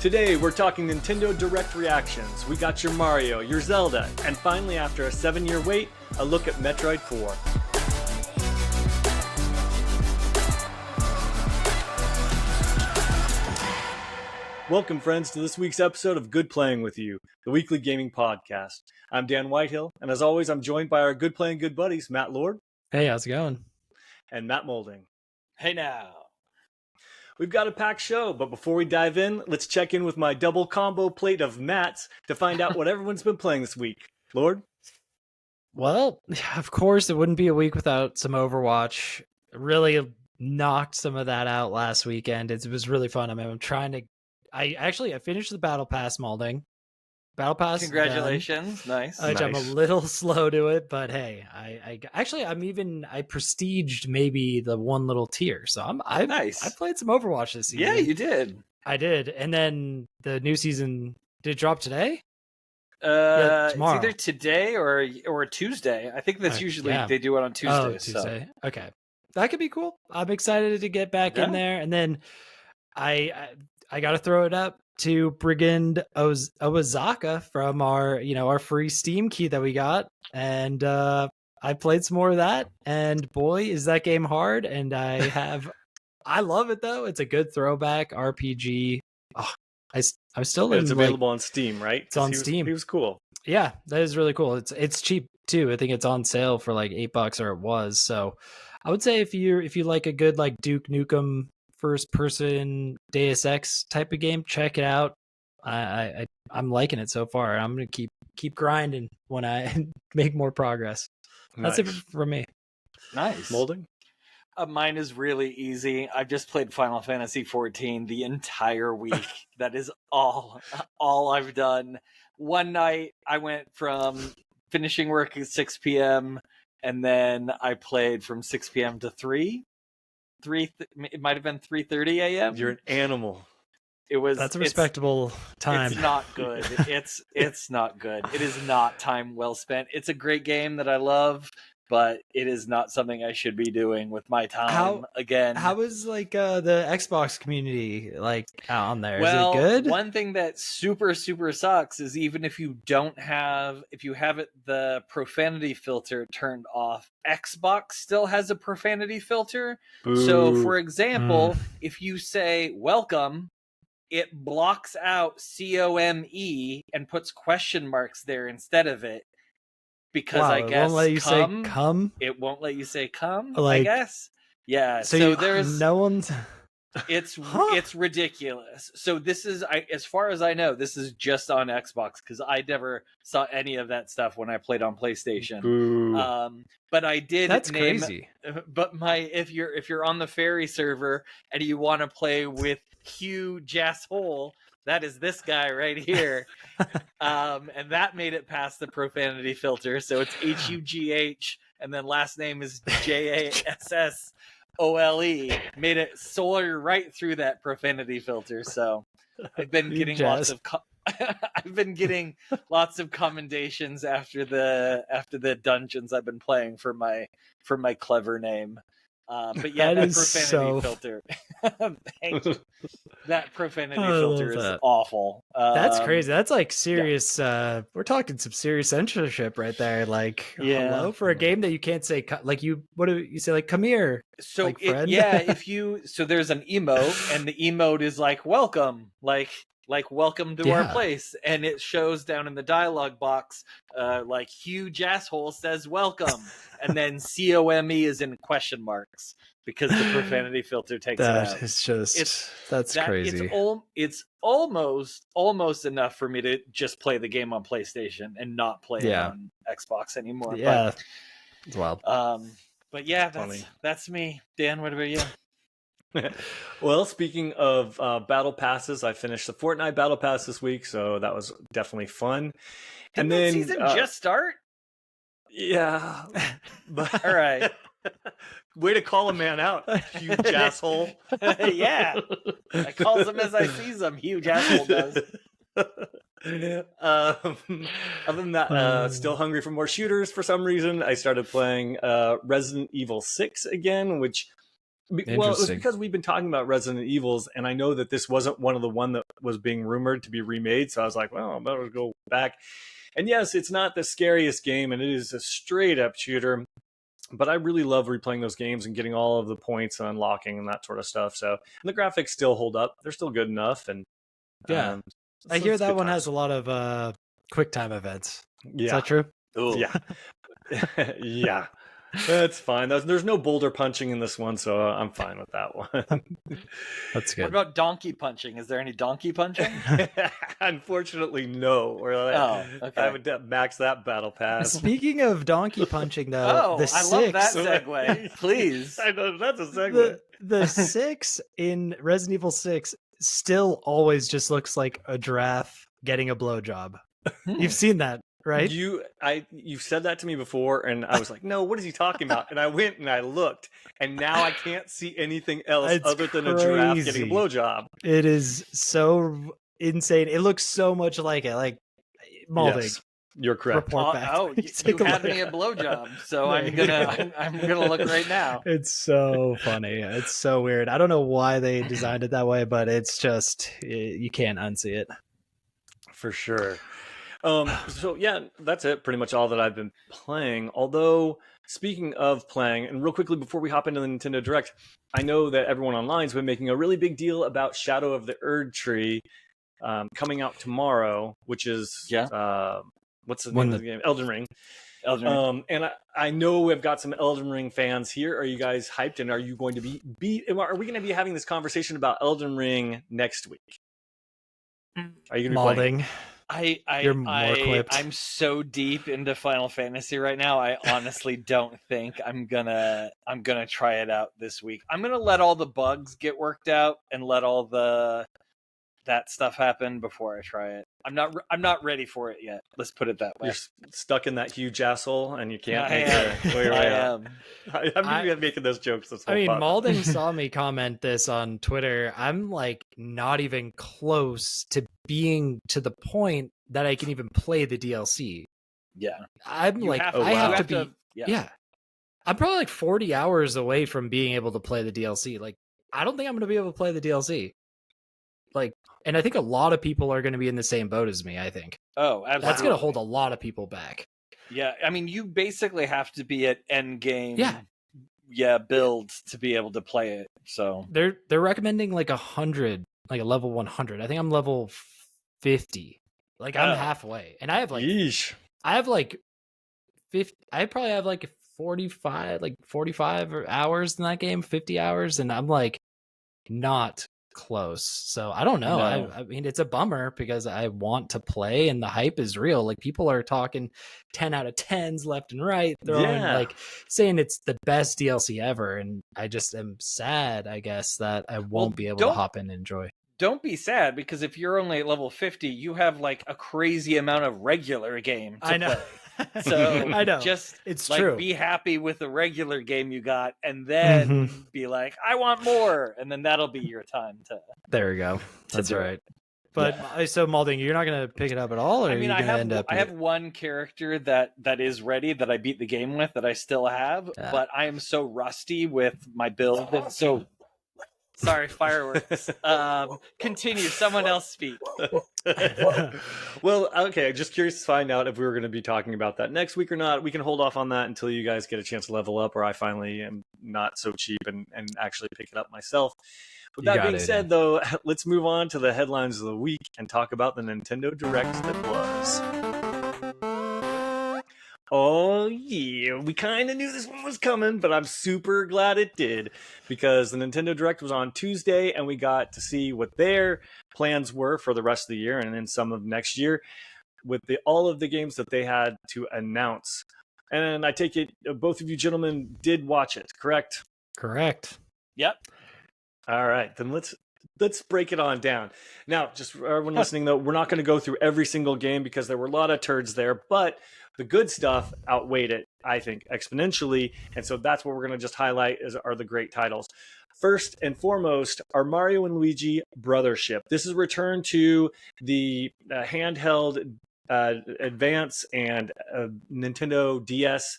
Today, we're talking Nintendo Direct reactions. We got your Mario, your Zelda, and finally, after a 7-year wait, a look at Metroid 4. Welcome, friends, to this week's episode of Good Playing with You, the weekly gaming podcast. I'm Dan Whitehill, and as always, I'm joined by our Good Playing Good buddies, Matt Lord. Hey, how's it going? And Matt Maulding. Hey now. We've got a packed show, but before we dive in, let's check in with my double combo plate of Matts to find out what everyone's been playing this week. Lord? Well, of course, it wouldn't be a week without some Overwatch. Really knocked some of that out last weekend. It was really fun. I mean, I finished the Battle Pass Maulding. Battle Pass. Congratulations. Nice. I'm a little slow to it, but hey, I prestiged maybe the one little tier. So I played some Overwatch this season. Yeah, you did. I did. And then the new season, did it drop today? It's either today or Tuesday. I think that's usually they do it on Tuesday. Oh, Tuesday. So. Okay. That could be cool. I'm excited to get back in there. And then I got to throw it up to Brigand Owazaka from our free Steam key that we got. And I played some more of that. And boy, is that game hard. And I love it though. It's a good throwback RPG. Oh, I'm still in. It's available on Steam, right? It's on Steam. He was cool. Yeah, that is really cool. It's cheap too. I think it's on sale for like $8, or it was. So I would say if you like a good like Duke Nukem first person Deus Ex type of game, check it out. I'm liking it so far. I'm gonna keep grinding when I make more progress. That's it for me. Nice. Maulding? Mine is really easy. I've just played Final Fantasy 14 the entire week. That is all I've done. One night I went from finishing work at 6 p.m. and then I played from 6 p.m. to 3. It might have been 3:30 a.m. You're an animal. That's a respectable time. It's not good. It's not good. It is not time well spent. It's a great game that I love, but it is not something I should be doing with my time again. How is like the Xbox community like on there? Well, is it good? One thing that super sucks is even if you have the profanity filter turned off, Xbox still has a profanity filter. Boo. So for example, if you say welcome, it blocks out COME and puts question marks there instead of it. Because I guess it won't let you say come. It won't let you say come, like, I guess. Yeah. So there's no one's. It's ridiculous. So this is, as far as I know, this is just on Xbox because I never saw any of that stuff when I played on PlayStation. But I did. That's crazy. But if you're on the Fairy server and you want to play with Hugh Jasshole, that is this guy right here. And that made it past the profanity filter. So it's HUGH and then last name is JASSOLE. Made it solar right through that profanity filter. So I've been getting lots of commendations after the dungeons I've been playing for my clever name. But yeah, that profanity filter. Thank you. That profanity filter is awful. That's crazy. That's like serious. Yeah. We're talking some serious censorship right there. Like, hello, for a game that you can't say. Like what do you say? Like, come here. So like, friend? So there's an emote, and the emote is like welcome, like welcome to our place, and it shows down in the dialogue box like huge asshole says welcome, and then COME is in question marks because the profanity filter takes it out. That is just that's crazy. It's almost enough for me to just play the game on PlayStation and not play it on Xbox anymore. Yeah, it's wild. But yeah, that's me. Dan, what about you? Well, speaking of battle passes, I finished the Fortnite battle pass this week, so that was definitely fun. Didn't that season just start? Yeah. But, all right. Way to call a man out, huge asshole. Yeah. I calls him as I sees him. Huge asshole does. Other than that, still hungry for more shooters for some reason. I started playing Resident Evil 6 again, which Well, it was because we've been talking about Resident Evils, and I know that this wasn't one of the one that was being rumored to be remade. So I was like, well, I better go back. And yes, it's not the scariest game, and it is a straight up shooter. But I really love replaying those games and getting all of the points and unlocking and that sort of stuff. So, and the graphics still hold up; they're still good enough. And I hear that one has a lot of quick time events. Yeah, is that true? Ooh. Yeah, yeah. That's fine. There's no boulder punching in this one, so I'm fine with that one. That's good. What about donkey punching? Is there any donkey punching? Unfortunately, no. Okay. I would max that battle pass. Speaking of donkey punching, though, I love that segue. Please. I know that's a segue. The 6 in Resident Evil 6 still always just looks like a giraffe getting a blowjob. You've seen that, right? You've said that to me before, and I was like, no, what is he talking about? And I went and I looked, and now I can't see anything else other than a giraffe getting a blowjob. It is so insane. It looks so much like it, like Maulding. Yes, you're correct. You had me a blowjob, so I'm gonna look right now. It's so funny. It's so weird. I don't know why they designed it that way, but it's just you can't unsee it. For sure. So yeah, that's it. Pretty much all that I've been playing. Although, speaking of playing, and real quickly before we hop into the Nintendo Direct, I know that everyone online's been making a really big deal about Shadow of the Erd Tree coming out tomorrow, which is what's the name of the game? Elden Ring. And I know we've got some Elden Ring fans here. Are you guys hyped? And are you going to are we going to be having this conversation about Elden Ring next week? Are you going to be Maulding? You're more clipped. I'm so deep into Final Fantasy right now. I honestly don't think I'm gonna try it out this week. I'm gonna let all the bugs get worked out and let all that stuff happen before I try it. I'm not ready for it yet. Let's put it that way. You're stuck in that huge asshole, and you can't. I am. I'm gonna be making those jokes this whole time. Maulding saw me comment this on Twitter. I'm like not even close to being to the point that I can even play the DLC. Yeah, I'm like I have to be. Yeah, I'm probably like 40 hours away from being able to play the DLC. Like, I don't think I'm going to be able to play the DLC. Like, and I think a lot of people are going to be in the same boat as me, I think. Oh, absolutely. That's going to hold a lot of people back. Yeah, I mean, you basically have to be at end game build to be able to play it. So they're recommending like 100, like a level 100. I think I'm level 50. Like I'm halfway. And I have like I have like 50 I probably have like 45 hours in that game, 50 hours, and I'm like not close. So I don't know. No. I mean, it's a bummer because I want to play and the hype is real. Like people are talking 10 out of 10s left and right, throwing like saying it's the best DLC ever, and I just am sad, I guess, that I won't be able to hop in and enjoy. Don't be sad, because if you're only at level 50, you have like a crazy amount of regular game to play. So I know. Just it's like true. Be happy with the regular game you got, and then be like, I want more, and then that'll be your time to. There we go. That's right. But so Maulding, you're not gonna pick it up at all, or I mean, are you gonna end up? I have one character that is ready that I beat the game with that I still have, but I am so rusty with my build, and so. Sorry, fireworks. Continue. Someone else speak. Well, okay. Just curious to find out if we were going to be talking about that next week or not. We can hold off on that until you guys get a chance to level up, or I finally am not so cheap and actually pick it up myself. With that being said, though, let's move on to the headlines of the week and talk about the Nintendo Direct that was. Oh, yeah, we kind of knew this one was coming, but I'm super glad it did, because the Nintendo Direct was on Tuesday, and we got to see what their plans were for the rest of the year and then some of next year with all of the games that they had to announce. And I take it both of you gentlemen did watch it, correct? Correct. Yep. All right, then let's break it on down. Now, just for everyone listening, though, we're not going to go through every single game because there were a lot of turds there, but the good stuff outweighed it, I think, exponentially. And so that's what we're going to just highlight are the great titles. First and foremost are Mario and Luigi Brothership. This is a return to the handheld Advance and Nintendo DS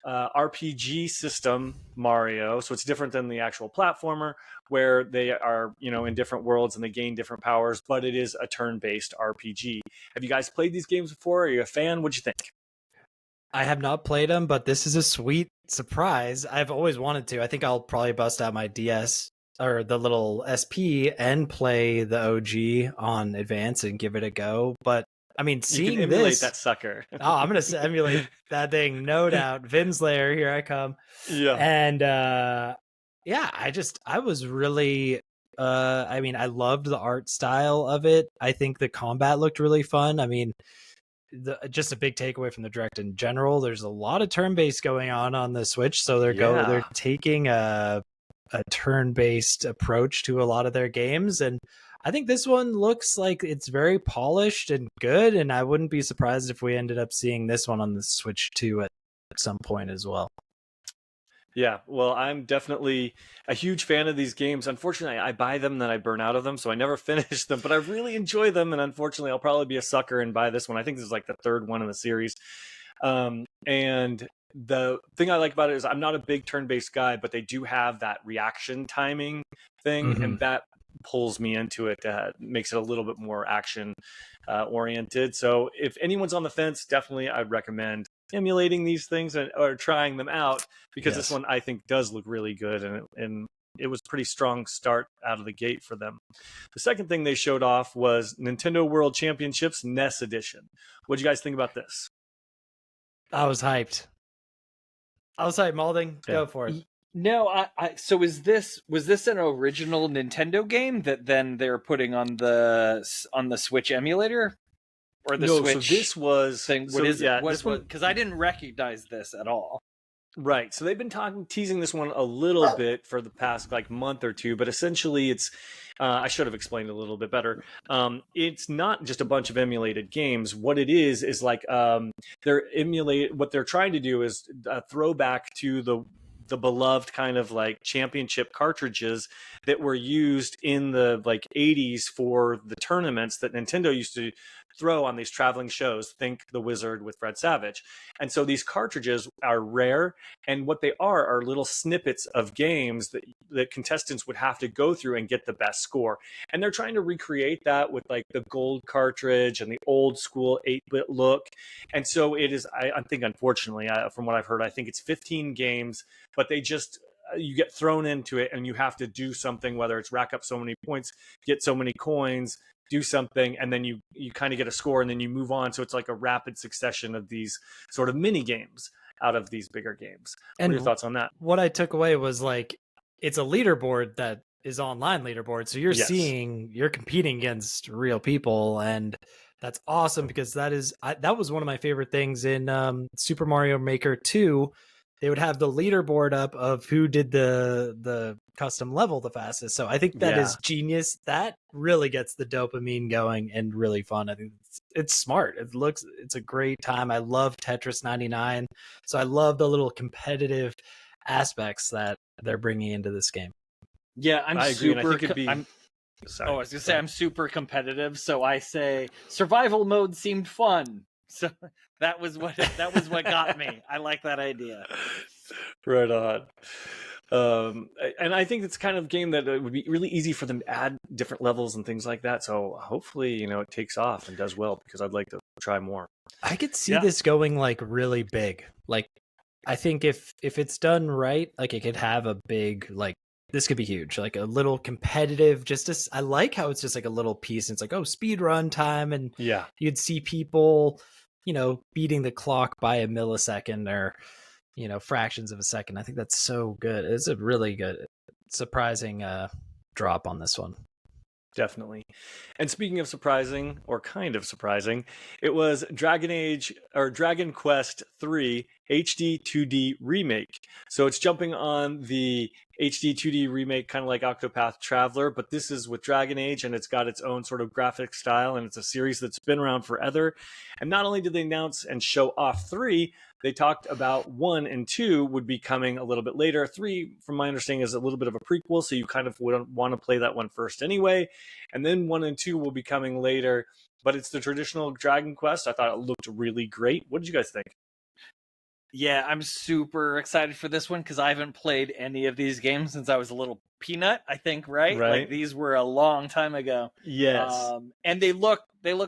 RPG system Mario, so it's different than the actual platformer where they are, in different worlds and they gain different powers, but it is a turn-based RPG. Have you guys played these games before? Are you a fan? What'd you think? I have not played them, but this is a sweet surprise. I've always wanted to. I think I'll probably bust out my DS or the little SP and play the OG on Advance and give it a go. But I mean, You seeing can emulate this, that sucker. I'm gonna emulate that thing, no doubt. Vin's Lair, here I come. Yeah. And I was really I mean, I loved the art style of it. I think the combat looked really fun. I mean, just a big takeaway from the direct in general, there's a lot of turn-based going on the Switch, so they're taking a turn-based approach to a lot of their games, and I think this one looks like it's very polished and good, and I wouldn't be surprised if we ended up seeing this one on the Switch too at some point as well. Yeah, well, I'm definitely a huge fan of these games. Unfortunately, I buy them, then I burn out of them, so I never finish them. But I really enjoy them, and unfortunately, I'll probably be a sucker and buy this one. I think this is like the third one in the series. And the thing I like about it is I'm not a big turn-based guy, but they do have that reaction timing thing, and that pulls me into it. Makes it a little bit more action oriented. So if anyone's on the fence, definitely I'd recommend emulating these things or trying them out, because this one I think does look really good, and it was pretty strong start out of the gate for them. The second thing they showed off was Nintendo World Championships NES Edition. What do you guys think about this? I was hyped. Maulding, go for it. No, so was this an original Nintendo game that then they're putting on the Switch emulator? Or the Switch? So this was thing. What is it? This one, because I didn't recognize this at all. Right. So they've been teasing this one a little bit for the past month or two, but essentially it's I should have explained it a little bit better. It's not just a bunch of emulated games. What it is like what they're trying to do is a throwback to the beloved kind of championship cartridges that were used in the 80s for the tournaments that Nintendo used to throw on these traveling shows. Think The Wizard with Fred Savage. And so these cartridges are rare, and what they are little snippets of games that contestants would have to go through and get the best score. And they're trying to recreate that with the gold cartridge and the old school 8-bit look. And so it is, I think, unfortunately, from what I've heard, I think it's 15 games, but they just you get thrown into it and you have to do something, whether it's rack up so many points, get so many coins, do something, and then you kind of get a score, and then you move on. So it's like a rapid succession of these sort of mini games out of these bigger games. What are your thoughts on that? What I took away was it's a leaderboard that is online leaderboard, so you're competing against real people, and that's awesome, because that was one of my favorite things in Super Mario Maker 2. They would have the leaderboard up of who did the custom level the fastest. So I think that is genius. That really gets the dopamine going and really fun. I think it's smart. It's a great time. I love Tetris 99. So I love the little competitive aspects that they're bringing into this game. Yeah, I agree. I think it'd be... Sorry. I was going to say I'm super competitive, so I say survival mode seemed fun. So that was what got me. I like that idea. Right on. And I think it's kind of game that it would be really easy for them to add different levels and things like that. So hopefully, it takes off and does well, because I'd like to try more. I could see this going really big. I think if it's done right, it could have a big this could be huge, a little competitive. I like how it's just a little piece. And it's speed run time, and you'd see people, beating the clock by a millisecond or, fractions of a second. I think that's so good. It's a really good, surprising drop on this one. Definitely. And speaking of surprising, or kind of surprising, it was Dragon Quest 3 HD 2D Remake. So it's jumping on the HD 2D remake, kind of like Octopath Traveler, but this is with Dragon Age, and it's got its own sort of graphic style, and it's a series that's been around forever. And not only did they announce and show off 3, they talked about 1 and 2 would be coming a little bit later. 3, from my understanding, is a little bit of a prequel, so you kind of wouldn't want to play that one first anyway. And then 1 and 2 will be coming later, but it's the traditional Dragon Quest. I thought it looked really great. What did you guys think? Yeah, I'm super excited for this one because I haven't played any of these games since I was a little peanut, I think, right? Like Right. these were a long time ago. Yes. And they look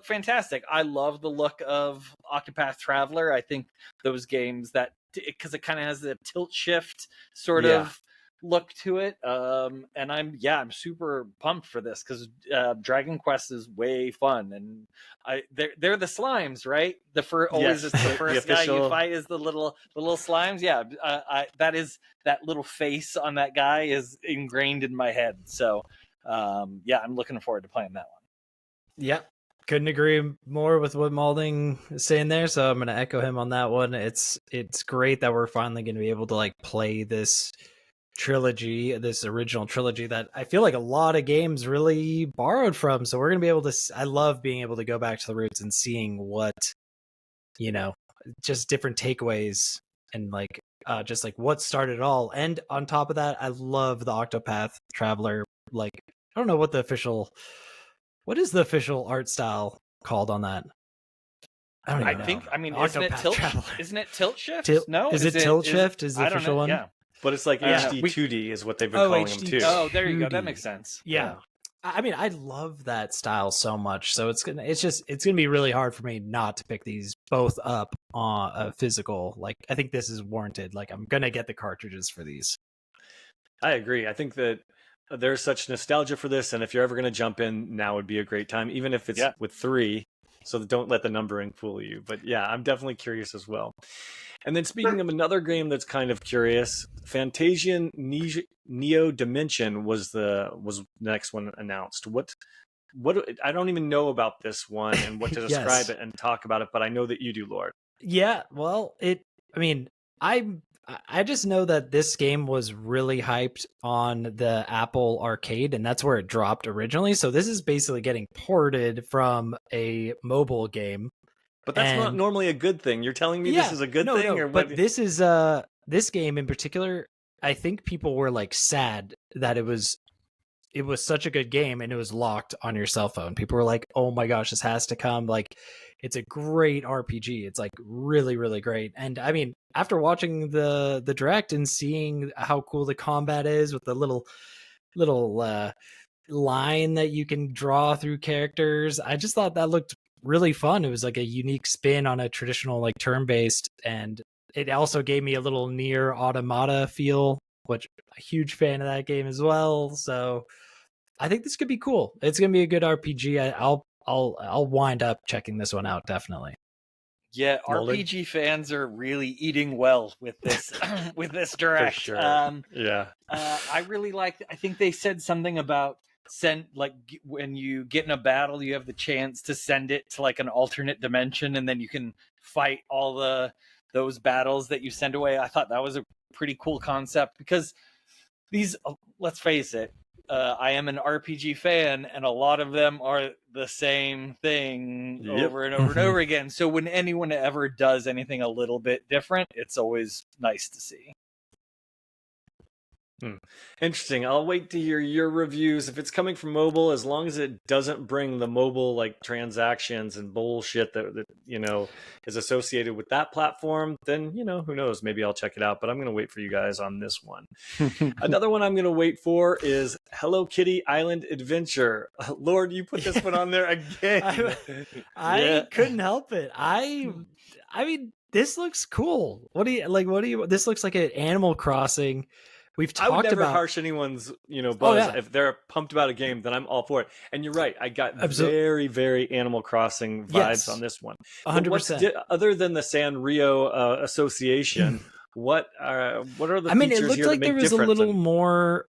fantastic. I love the look of Octopath Traveler. I think those games that because it kind of has the tilt shift sort Yeah. of look to it. And I'm super pumped for this because Dragon Quest is way fun, and they're the slimes, right? Always Yes. it's the The first guy you official. fight is the little slimes. Yeah, that little face on that guy is ingrained in my head. So yeah, I'm looking forward to playing that one. Yep. Couldn't agree more with what Maulding is saying there, so I'm going to echo him on that one. It's great that we're finally going to be able to like play this trilogy, this original trilogy that I feel like a lot of games really borrowed from. So we're going to be able to I love being able to go back to the roots and seeing what, you know, just different takeaways and like just like what started it all. And on top of that, I love the Octopath Traveler. Like, I don't know what is the official art style called on that? I don't even know. Think, I mean, Octopath isn't it tilt shift? No, is it tilt shift? Is the official one? Yeah, But it's like HD 2D is what they've been calling them too. Oh, there you go. That makes sense. Yeah. I mean, I love that style so much. So it's gonna be really hard for me not to pick these both up on a physical. Like, I think this is warranted. Like, I'm gonna get the cartridges for these. I agree. I think that there's such nostalgia for this, and if you're ever going to jump in, now would be a great time, even if it's with 3. So don't let the numbering fool you. But yeah, I'm definitely curious as well. And then speaking of another game that's kind of curious, FANTASIAN Neo Dimension was the next one announced. What I don't even know about this one and what to describe it and talk about it, but I know that you do, Lord. Yeah, well, I just know that this game was really hyped on the Apple Arcade, and that's where it dropped originally. So this is basically getting ported from a mobile game. But that's not normally a good thing. You're telling me this is a good thing? Or but this is this game in particular, I think people were like sad that it was such a good game and it was locked on your cell phone. People were like, "Oh my gosh, this has to come." Like, it's a great RPG. It's like really, really great. And I mean, after watching the direct and seeing how cool the combat is with the little line that you can draw through characters, I just thought that looked really fun. It was like a unique spin on a traditional like turn-based, and it also gave me a little Nier Automata feel, which I'm a huge fan of that game as well. So I think this could be cool. It's gonna be a good RPG. I'll wind up checking this one out, definitely. Yeah, RPG fans are really eating well with this with this direct. For sure. I really liked. I think they said something about when you get in a battle, you have the chance to send it to like an alternate dimension, and then you can fight all those battles that you send away. I thought that was a pretty cool concept because these, let's face it, I am an RPG fan, and a lot of them are the same thing over and over and over again. So when anyone ever does anything a little bit different, it's always nice to see. Interesting. I'll wait to hear your reviews. If it's coming from mobile, as long as it doesn't bring the mobile like transactions and bullshit that is associated with that platform, then who knows? Maybe I'll check it out. But I'm going to wait for you guys on this one. Another one I'm going to wait for is Hello Kitty Island Adventure. Lord, you put this one on there again. I couldn't help it. I mean, this looks cool. This looks like an Animal Crossing. We've talked about. I would never harsh anyone's, buzz. If they're pumped about a game, then I'm all for it. And you're right. I got very, very Animal Crossing vibes on this one. 100%. Other than the Sanrio Association, what are the features it looked here like that there make was a difference? little more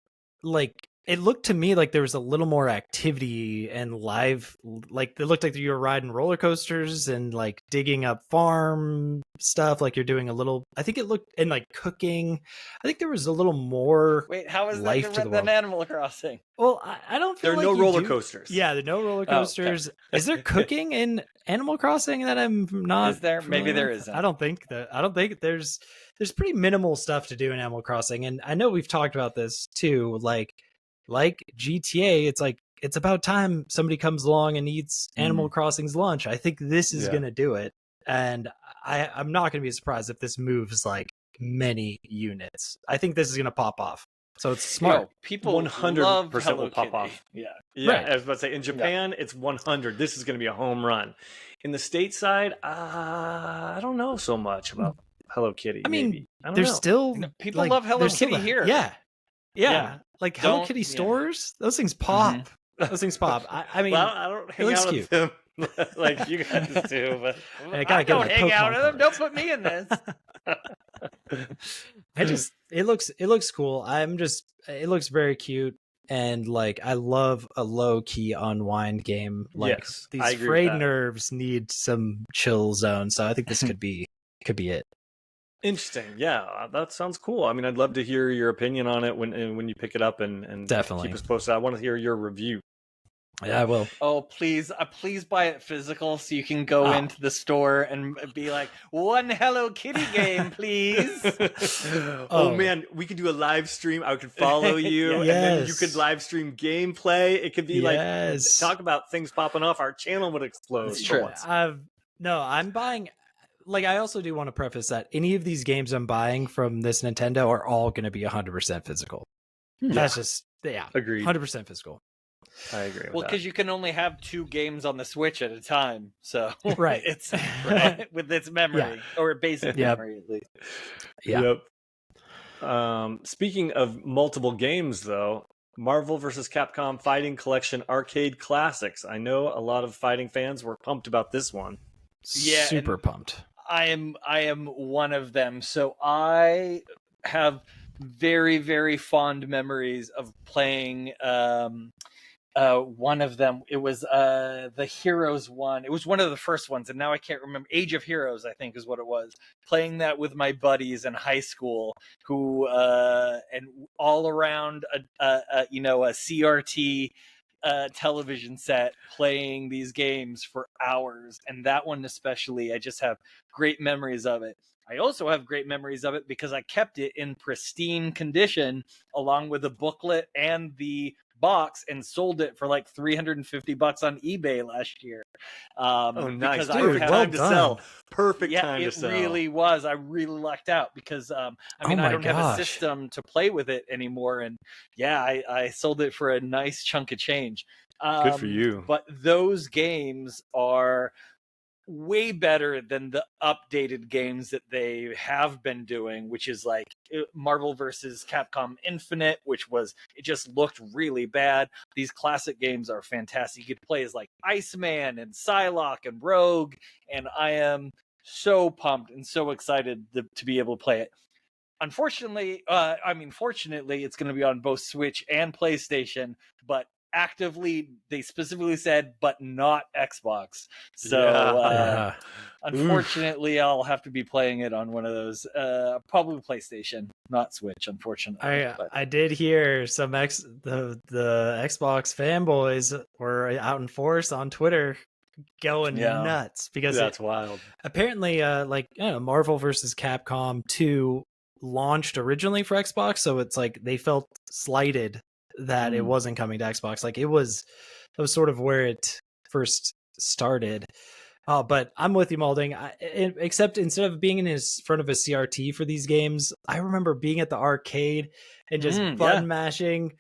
like. It looked to me like there was a little more activity and live, like it looked like you were riding roller coasters and like digging up farm stuff. Like you're doing a little, I think it looked, and like cooking. I think there was a little more. Wait, how is that different than Animal Crossing? Well, I don't feel there are like no roller coasters. Yeah, there are no roller coasters. Is there cooking in Animal Crossing that I'm not? Is there? Maybe there isn't. I don't think there's pretty minimal stuff to do in Animal Crossing. And I know we've talked about this too, like GTA, it's like it's about time somebody comes along and eats Animal Crossing's lunch. I think this is gonna do it. and I'm not going to be surprised if this moves like many units. I think this is going to pop off. So it's smart. Yo, people 100% love will Hello pop Kitty. off. Yeah. Right. I was about to say in Japan it's 100. This is going to be a home run. In the stateside, I don't know so much about Hello Kitty. I mean, maybe. I don't there's know. still People like, love Hello there's still Kitty here. Yeah. Yeah. Like Hello Don't- Kitty yeah. stores, those things pop. Those things pop. I mean, well, I don't hang looks out with them like you guys do, but I gotta I get don't my hang out Pokemon with them. cards. Don't put me in this. it looks cool. It looks very cute, and like I love a low key unwind game. Like Yes, I these agree with frayed that. nerves need some chill zone. So I think this could be it. Interesting. Yeah, that sounds cool. I mean, I'd love to hear your opinion on it when you pick it up and Definitely. keep us posted. I want to hear your review. Yeah, I will. Oh, please buy it physical so you can go into the store and be like, one Hello Kitty game, please. Oh man, we could do a live stream. I could follow you, and then you could live stream gameplay. It could be like talk about things popping off. Our channel would explode. That's true. No, I'm buying. Like, I also do want to preface that any of these games I'm buying from this Nintendo are all going to be 100% physical. That's just agreed. 100% physical. I agree. Well, because you can only have 2 games on the Switch at a time, so right, it's with its memory or basic memory at least. Yep. Speaking of multiple games, though, Marvel vs. Capcom Fighting Collection Arcade Classics. I know a lot of fighting fans were pumped about this one. Yeah, super pumped. I am one of them. So I have very, very fond memories of playing one of them. It was the Heroes one. It was one of the first ones, and now I can't remember. Age of Heroes, I think, is what it was. Playing that with my buddies in high school, who and all around a CRT television set, playing these games for hours. And that one especially, I just have great memories of it. I also have great memories of it because I kept it in pristine condition along with the booklet and the box and sold it for like $350 on eBay last year. Nice. Dude, time to sell. Perfect time to sell. It really was. I really lucked out because I don't have a system to play with it anymore. And I sold it for a nice chunk of change. Good for you. But those games are way better than the updated games that they have been doing, which is like Marvel versus Capcom Infinite, it just looked really bad. These classic games are fantastic. You could play as like Iceman and Psylocke and Rogue, and I am so pumped and so excited to be able to play it. Unfortunately, fortunately, it's going to be on both Switch and PlayStation, but actively they specifically said but not Xbox, so unfortunately I'll have to be playing it on one of those, probably PlayStation, not Switch, unfortunately. I did hear some the Xbox fanboys were out in force on Twitter going nuts because that's wild. Apparently Marvel versus Capcom 2 launched originally for Xbox, so it's like they felt slighted that it wasn't coming to Xbox. Like that was sort of where it first started. But I'm with you, Maulding. Except instead of being in front of a CRT for these games, I remember being at the arcade and just button mashing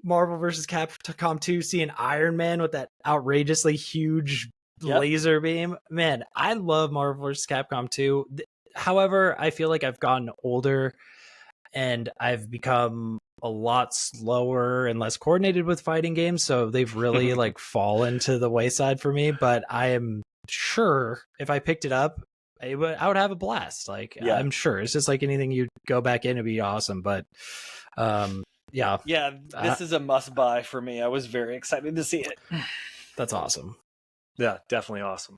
Marvel vs. Capcom 2, seeing Iron Man with that outrageously huge laser beam. Man, I love Marvel vs. Capcom 2. However, I feel like I've gotten older and I've become a lot slower and less coordinated with fighting games, so they've really like fallen to the wayside for me. But I am sure if I picked it up, I would have a blast. I'm sure it's just like anything, you'd go back in, it'd be awesome. But this is a must buy for me. I was very excited to see it. That's awesome. Yeah, definitely awesome.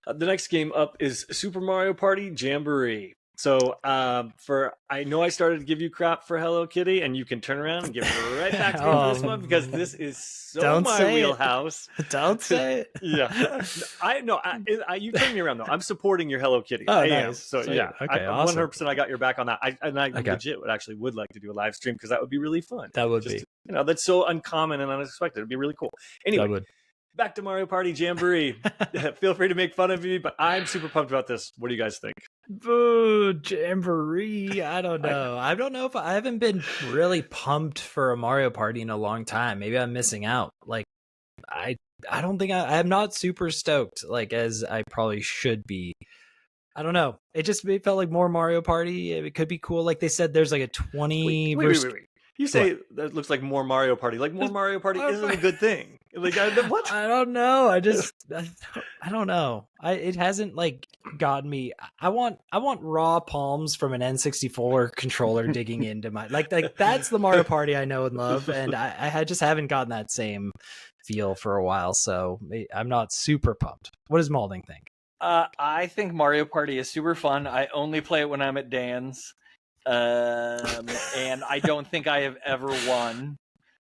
The next game up is Super Mario Party Jamboree. So I know I started to give you crap for Hello Kitty, and you can turn around and give it right back to me for this one, because this is my wheelhouse. Don't say it. Yeah, you turned me around though. I'm supporting your Hello Kitty. Oh, I nice. am. So Sweet. yeah, Okay, 100%. I got your back on that. I legit would like to do a live stream, because that would be really fun. That would be. That's so uncommon and unexpected. It'd be really cool. Anyway, back to Mario Party Jamboree. Feel free to make fun of me, but I'm super pumped about this. What do you guys think? Boo, Jamboree. I don't know. I don't know if I haven't been really pumped for a Mario Party in a long time. Maybe I'm missing out. Like, I don't think I'm not super stoked, like, as I probably should be. I don't know. It felt like more Mario Party. It could be cool. Like they said, there's like a 20 wait. You say that looks like more Mario Party. Like more Mario Party isn't a good thing. Like what? I don't know. I don't know. It hasn't like gotten me. I want raw palms from an N64 controller digging into my like that's the Mario Party I know and love, and I just haven't gotten that same feel for a while. So I'm not super pumped. What does Maulding think? I think Mario Party is super fun. I only play it when I'm at Dan's. And I don't think I have ever won.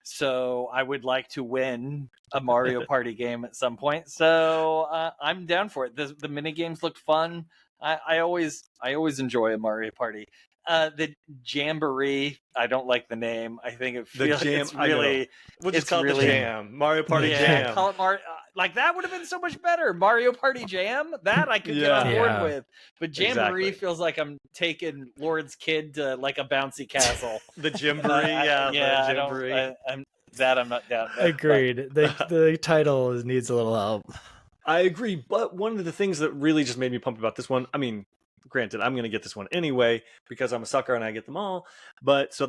So I would like to win a Mario Party game at some point. So I'm down for it. The mini games looked fun. I always enjoy a Mario Party. The Jamboree, I don't like the name. I think it feels it's really. We'll just call it the Jam. Mario Party Jam. Call it like that would have been so much better. Mario Party Jam, that I could get on board with. But Jamboree feels like I'm taking Lord's kid to like a bouncy castle. The Jamboree, I'm not down. Agreed. The title needs a little help. I agree, but one of the things that really just made me pumped about this one, I mean, granted, I'm going to get this one anyway because I'm a sucker and I get them all. But so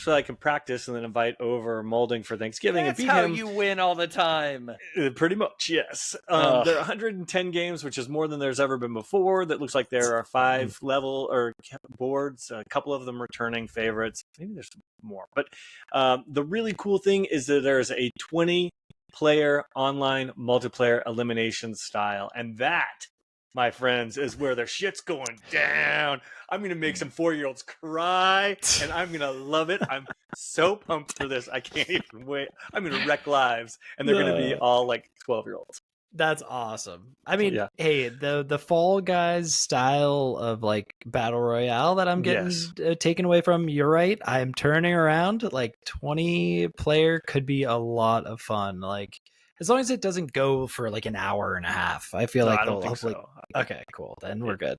I can practice and then invite over Maulding for Thanksgiving. That's and beat how him. You win all the time. Pretty much, yes. There are 110 games, which is more than there's ever been before. That looks like there are 5 level or boards. A couple of them returning favorites. Maybe there's more. But the really cool thing is that there's a 20-player online multiplayer elimination style, and that, my friends, is where their shit's going down. I'm going to make some 4-year-olds cry, and I'm going to love it. I'm so pumped for this. I can't even wait. I'm going to wreck lives, and they're going to be all like 12-year-olds. That's awesome. I mean, hey, the Fall Guys style of like battle royale that I'm getting taken away from, you're right. I'm turning around. Like 20-player could be a lot of fun. Like, as long as it doesn't go for like an hour and a half, I feel like I don't think so. Okay, cool. Then we're good.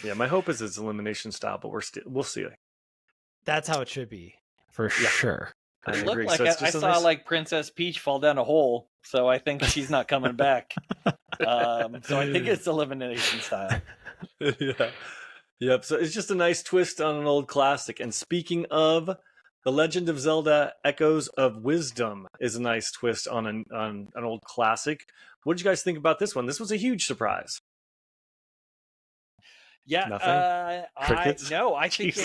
Yeah, my hope is it's elimination style, but we'll see. That's how it should be, for sure. It looked like I saw like Princess Peach fall down a hole, so I think she's not coming back. So I think it's elimination style. Yep. So it's just a nice twist on an old classic. And speaking of, The Legend of Zelda: Echoes of Wisdom is a nice twist on an old classic. What did you guys think about this one? This was a huge surprise. Yeah, I think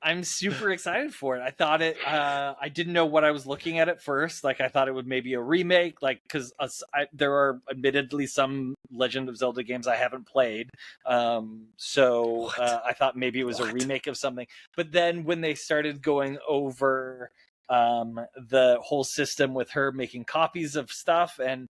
I'm super excited for it. I thought I didn't know what I was looking at first. Like I thought it would maybe a remake, like because there are admittedly some Legend of Zelda games I haven't played. So I thought maybe it was a remake of something. But then when they started going over the whole system with her making copies of stuff, and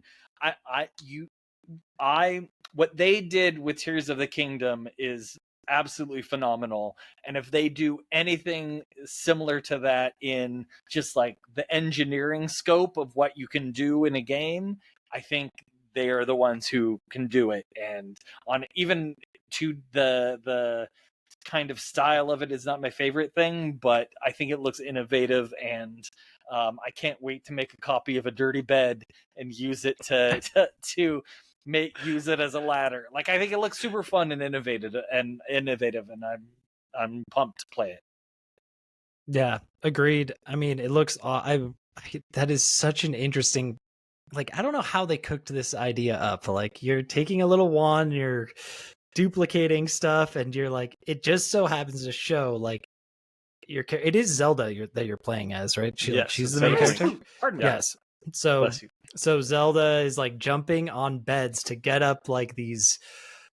what they did with Tears of the Kingdom is absolutely phenomenal. And if they do anything similar to that in just like the engineering scope of what you can do in a game, I think they are the ones who can do it. And on even to the kind of style of it is not my favorite thing, but I think it looks innovative, and I can't wait to make a copy of A Dirty Bed and use it to use it as a ladder. Like I think it looks super fun and innovative, and I'm pumped to play it. Yeah, agreed. I mean, it looks that is such an interesting, like, I don't know how they cooked this idea up. Like you're taking a little wand, you're duplicating stuff, and you're like, it just so happens to show like it is Zelda that you're playing as, right? She's the main character. Pardon me. Yes. So Zelda is like jumping on beds to get up like these,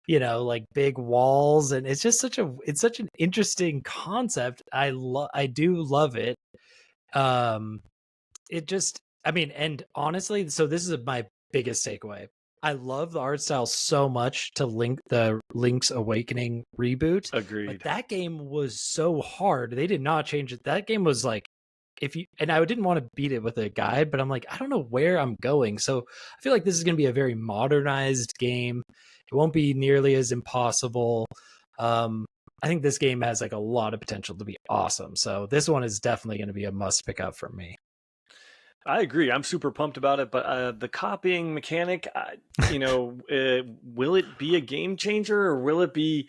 like big walls, and it's just such an interesting concept. I do love it. And honestly, so this is my biggest takeaway. I love the art style so much to Link's Awakening reboot. Agreed. But that game was so hard. They did not change it. That game was like and I didn't want to beat it with a guide, but I'm like, I don't know where I'm going. So I feel like this is going to be a very modernized game. It won't be nearly as impossible. I think this game has like a lot of potential to be awesome. So this one is definitely going to be a must pick up for me. I agree. I'm super pumped about it, but the copying mechanic, will it be a game changer or will it be?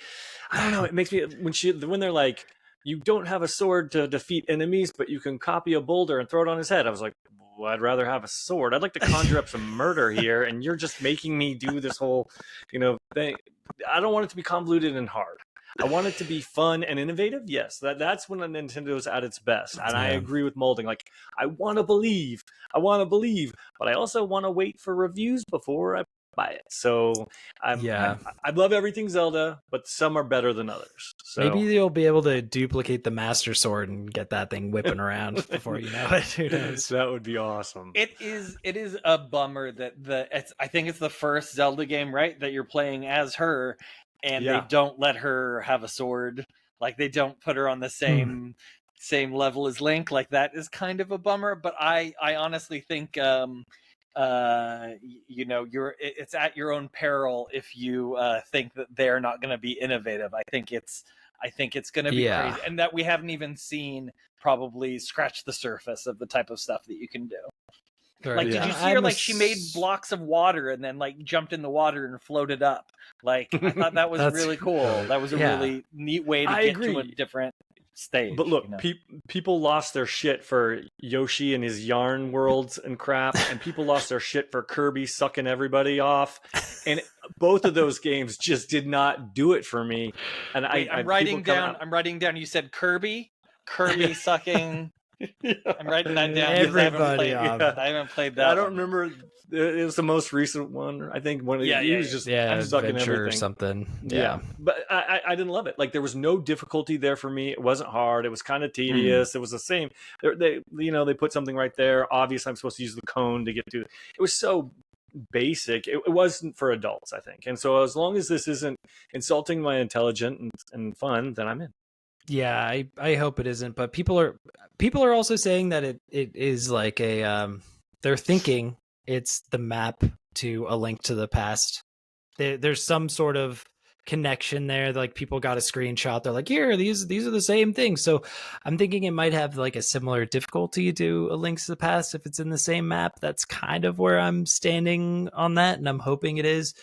I don't know. It makes me when they're like, you don't have a sword to defeat enemies, but you can copy a boulder and throw it on his head. I was like, well, I'd rather have a sword. I'd like to conjure up some murder here, and you're just making me do this whole, thing. I don't want it to be convoluted and hard. I want it to be fun and innovative. Yes, that's when Nintendo's at its best. And I agree with Maulding. Like, I want to believe, but I also want to wait for reviews before I buy it. So I love everything Zelda, but some are better than others. So maybe you'll be able to duplicate the Master Sword and get that thing whipping around before you know it. Who knows? That would be awesome. It is a bummer that I think it's the first Zelda game, right, that you're playing as her. And they don't let her have a sword. Like, they don't put her on the same level as Link. Like, that is kind of a bummer. But I honestly think, it's at your own peril if you think that they're not going to be innovative. I think it's going to be crazy, and that we haven't even seen probably scratch the surface of the type of stuff that you can do. Like, did you see her? Like, she made blocks of water and then like jumped in the water and floated up. Like, I thought that was really cool. That was a really neat way to get to a different stage. But look, people lost their shit for Yoshi and his yarn worlds and crap, and people lost their shit for Kirby sucking everybody off. And both of those games just did not do it for me. And I'm writing down. You said Kirby sucking. I'm writing that down. Everybody, I haven't played that. I don't remember. It was the most recent one. I think one of he was just sucking everything or something. Yeah, but I didn't love it. Like, there was no difficulty there for me. It wasn't hard. It was kind of tedious. It was the same. They put something right there. Obviously, I'm supposed to use the cone to get to it. It was so basic. It wasn't for adults, I think. And so as long as this isn't insulting my intelligence and fun, then I'm in. Yeah, I hope it isn't. But people are also saying that it is like a they're thinking it's the map to A Link to the Past. There's some sort of connection there. Like, people got a screenshot. They're like, here, these are the same things. So I'm thinking it might have like a similar difficulty to A Link to the Past if it's in the same map. That's kind of where I'm standing on that, and I'm hoping it is.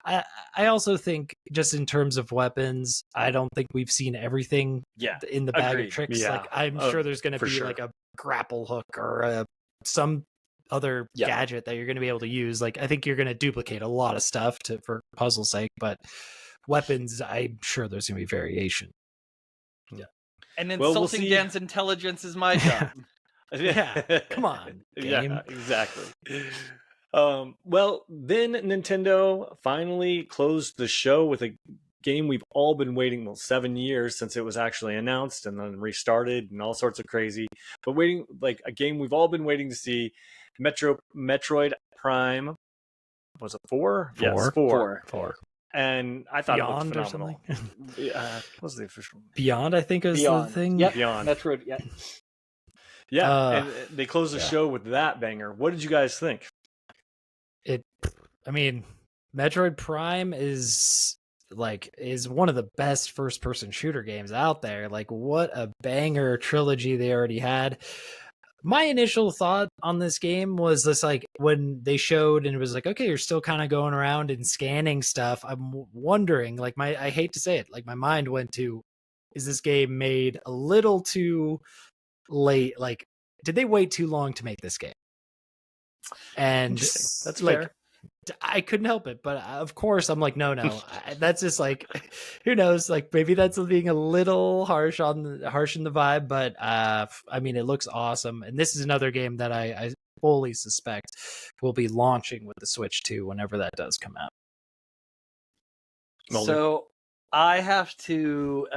I also think, just in terms of weapons, I don't think we've seen everything in the bag of tricks. Yeah. Like, I'm sure there's going to be like a grapple hook or some other gadget that you're going to be able to use. Like, I think you're going to duplicate a lot of stuff for puzzle's sake, but weapons, I'm sure there's going to be variation. Yeah. And insulting Dan's intelligence is my job. Come on, game. Yeah, exactly. Well, then Nintendo finally closed the show with a game we've all been waiting 7 years since it was actually announced, and then restarted and all sorts of crazy. But waiting, like, a game we've all been waiting to see, Metroid Prime. Was it 4? Yes, 4. And I thought Beyond it looked phenomenal. Or something. What was the official name? Beyond, I think, is the thing. Yep. Beyond. Metroid. Yeah, and they closed the show with that banger. What did you guys think? Metroid Prime is one of the best first-person shooter games out there. Like, what a banger trilogy they already had. My initial thought on this game was this, like, when they showed and it was like, okay, you're still kind of going around and scanning stuff. I'm wondering, like, I hate to say it, like, my mind went to, is this game made a little too late? Like, did they wait too long to make this game? And that's like, fair. I couldn't help it, but of course I'm like, no. That's just like, who knows? Like, maybe that's being a little harsh in the vibe, but it looks awesome, and this is another game that I fully suspect will be launching with the Switch 2 whenever that does come out. So I have to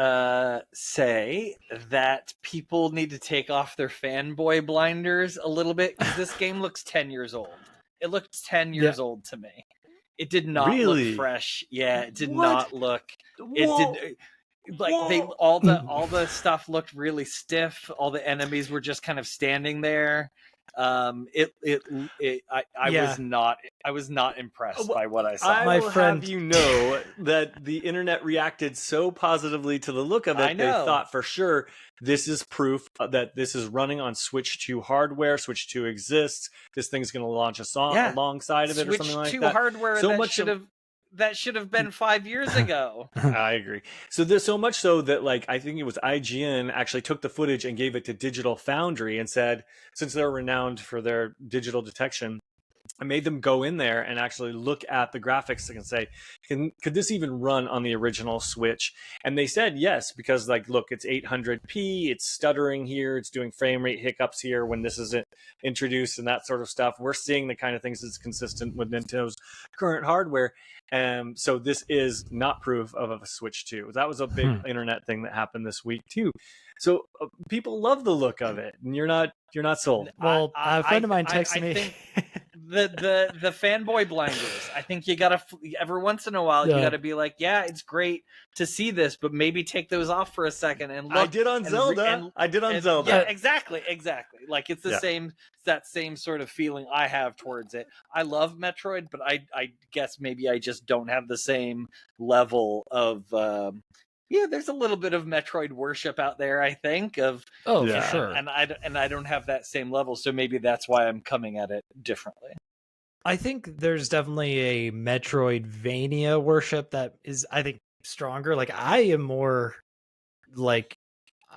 say that people need to take off their fanboy blinders a little bit, because this game looks 10 years old. It looked 10 years old to me. It did not look fresh. Yeah, it did not look. It did. like they all the stuff looked really stiff. All the enemies were just kind of standing there. I was not impressed by what I saw. I will have you know that the internet reacted so positively to the look of it, they thought for sure this is proof that this is running on Switch 2 hardware. Switch 2 exists. This thing's going to launch a song alongside of it, or something like that. Switch 2 hardware that should have been 5 years ago. I agree. So there's so much so that, like, I think it was IGN actually took the footage and gave it to Digital Foundry and said, since they're renowned for their digital detection, I made them go in there and actually look at the graphics and say, could this even run on the original Switch? And they said yes, because, like, look, it's 800p, it's stuttering here, it's doing frame rate hiccups here when this isn't introduced and that sort of stuff. We're seeing the kind of things that's consistent with Nintendo's current hardware. So this is not proof of a Switch 2. That was a big internet thing that happened this week too. So people love the look of it, and you're not sold. Well, a friend of mine texted me. The fanboy blinders. I think you gotta, every once in a while, you gotta be like, yeah, it's great to see this, but maybe take those off for a second and look. I did on Zelda. Yeah, exactly. Like it's the same, that same sort of feeling I have towards it. I love Metroid, but I guess maybe I just don't have the same level of. There's a little bit of Metroid worship out there, I think. For sure. And I don't have that same level, so maybe that's why I'm coming at it differently. I think there's definitely a Metroidvania worship that is, I think, stronger. Like, I'm more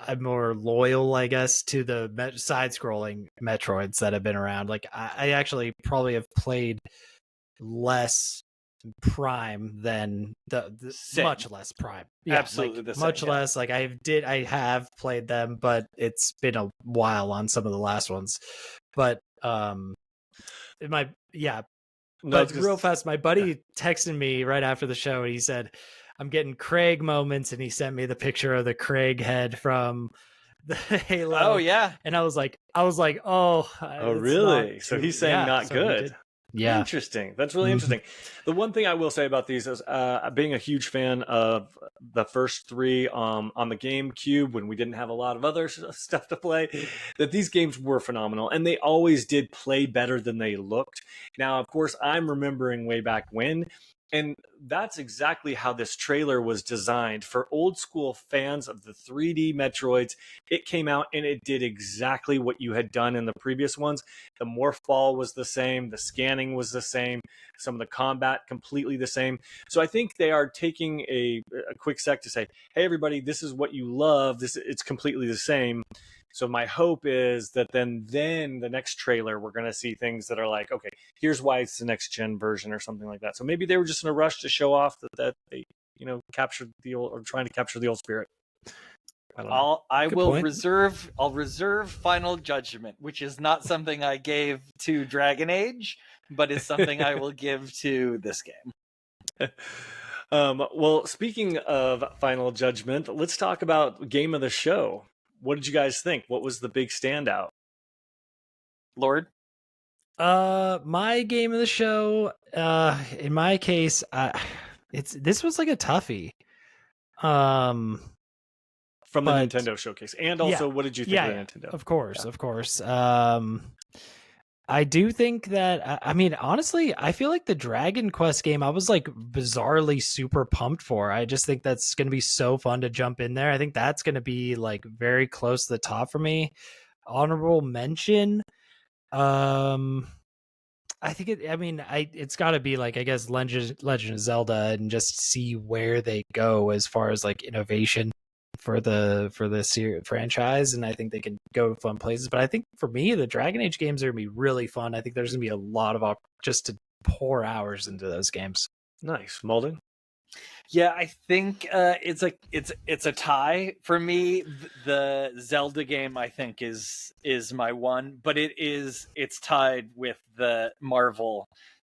loyal, I guess, to the side-scrolling Metroids that have been around. Like, I actually probably have played less Prime than the much less Prime. Absolutely, like, much less. Like, I have played them, but it's been a while on some of the last ones. But real fast, my buddy texted me right after the show, and he said, "I'm getting Craig moments," and he sent me the picture of the Craig head from the Halo. Oh yeah, and I was like, oh, really? So he's saying not good. Yeah, interesting. That's really interesting. The one thing I will say about these is, being a huge fan of the first three on the GameCube when we didn't have a lot of other stuff to play, that these games were phenomenal, and they always did play better than they looked. Now, of course, I'm remembering way back when. And that's exactly how this trailer was designed. For old school fans of the 3D Metroids, it came out and it did exactly what you had done in the previous ones. The morph ball was the same. The scanning was the same. Some of the combat completely the same. So I think they are taking a quick sec to say, hey, everybody, this is what you love. It's completely the same. So my hope is that then the next trailer, we're going to see things that are like, okay, here's why it's the next gen version or something like that. So maybe they were just in a rush to show off that they, captured the old, or trying to capture the old spirit. I'll reserve final judgment, which is not something I gave to Dragon Age, but is something I will give to this game. Well, speaking of final judgment, let's talk about game of the show. What did you guys think? What was the big standout? Lord? My game of the show, in my case, this was like a toughie. From the Nintendo showcase. And also, what did you think of the Nintendo? Of course. I do think that, I mean, honestly, I feel like the Dragon Quest game, I was like bizarrely super pumped for. I just think that's going to be so fun to jump in there. I think that's going to be like very close to the top for me. Honorable mention. I think it's got to be like, I guess, Legend of Zelda, and just see where they go as far as like innovation for the franchise, and I think they can go fun places. But I think for me, the Dragon Age games are gonna be really fun. I think there's gonna be a lot of just to pour hours into those games. Nice. Maulding? Yeah, I think it's a tie for me. The Zelda game, I think, is my one, but it's tied with the Marvel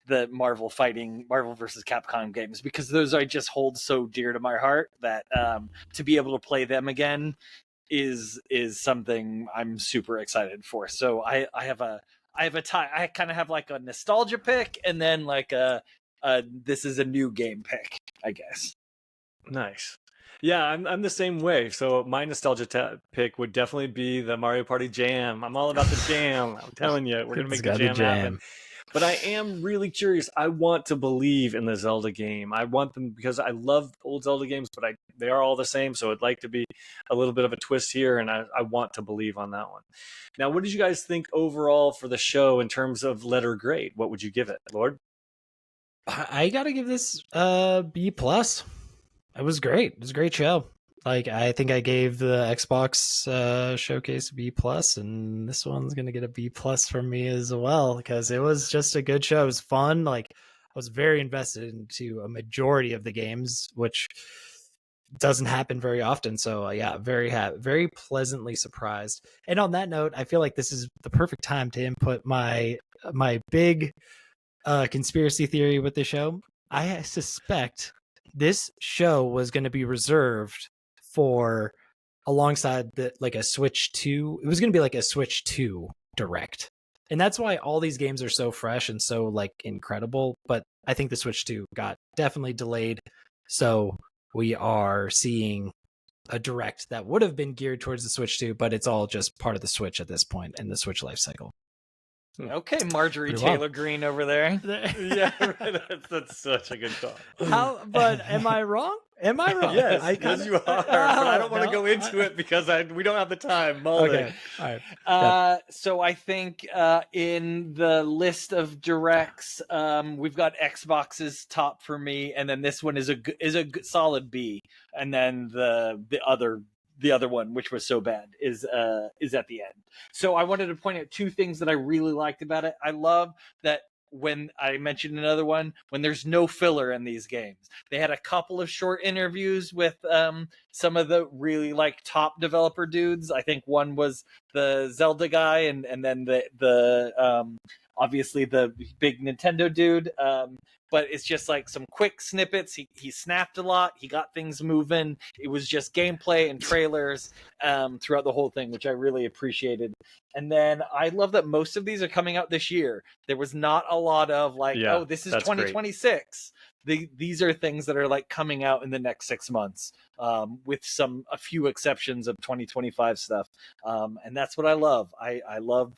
versus Capcom games, because those I just hold so dear to my heart that to be able to play them again is something I'm super excited for. So I have a tie. I kind of have like a nostalgia pick, and then like a this is a new game pick, I guess. Nice. Yeah, I'm the same way. So my nostalgia pick would definitely be the Mario Party Jam. I'm all about the jam. I'm telling you, we're gonna It's make the got a jam happen. jam. But I am really curious. I want to believe in the Zelda game. I want them because I love old Zelda games, but they are all the same. So I'd like to be a little bit of a twist here, and I want to believe on that one. Now, what did you guys think overall for the show in terms of letter grade? What would you give it, Lord? I gotta give this B plus. It was great. It was a great show. Like I think I gave the Xbox showcase B plus, and this one's gonna get a B plus from me as well because it was just a good show. It was fun. Like I was very invested into a majority of the games, which doesn't happen very often. So yeah, very pleasantly surprised. And on that note, I feel like this is the perfect time to input my big conspiracy theory with the show. I suspect this show was going to be reserved for alongside like a Switch 2. It was going to be like a Switch 2 direct. And that's why all these games are so fresh and so like incredible, but I think the Switch 2 got definitely delayed. So we are seeing a direct that would have been geared towards the Switch 2, but it's all just part of the Switch at this point in the Switch life cycle. Okay, Marjorie Pretty Taylor well. Greene over there. Yeah, right. That's such a good thought. How? But am I wrong? Am I wrong? Yes, yes, you are. But I don't want to no, go into it because we don't have the time. Maulding. Okay, all right. So I think in the list of directs, we've got Xbox's top for me, and then this one is a solid B, and then the other one, which was so bad, is at the end. So I wanted to point out two things that I really liked about it. I love that when I mentioned another one, when there's no filler in these games. They had a couple of short interviews with some of the really like top developer dudes. I think one was the Zelda guy, and then the obviously the big Nintendo dude. But it's just like some quick snippets. He snapped a lot. He got things moving. It was just gameplay and trailers throughout the whole thing, which I really appreciated. And then I love that most of these are coming out this year. There was not a lot of like, Yeah, oh, this is that's 2026. These are things that are like coming out in the next 6 months, with a few exceptions of 2025 stuff. And that's what I love. I love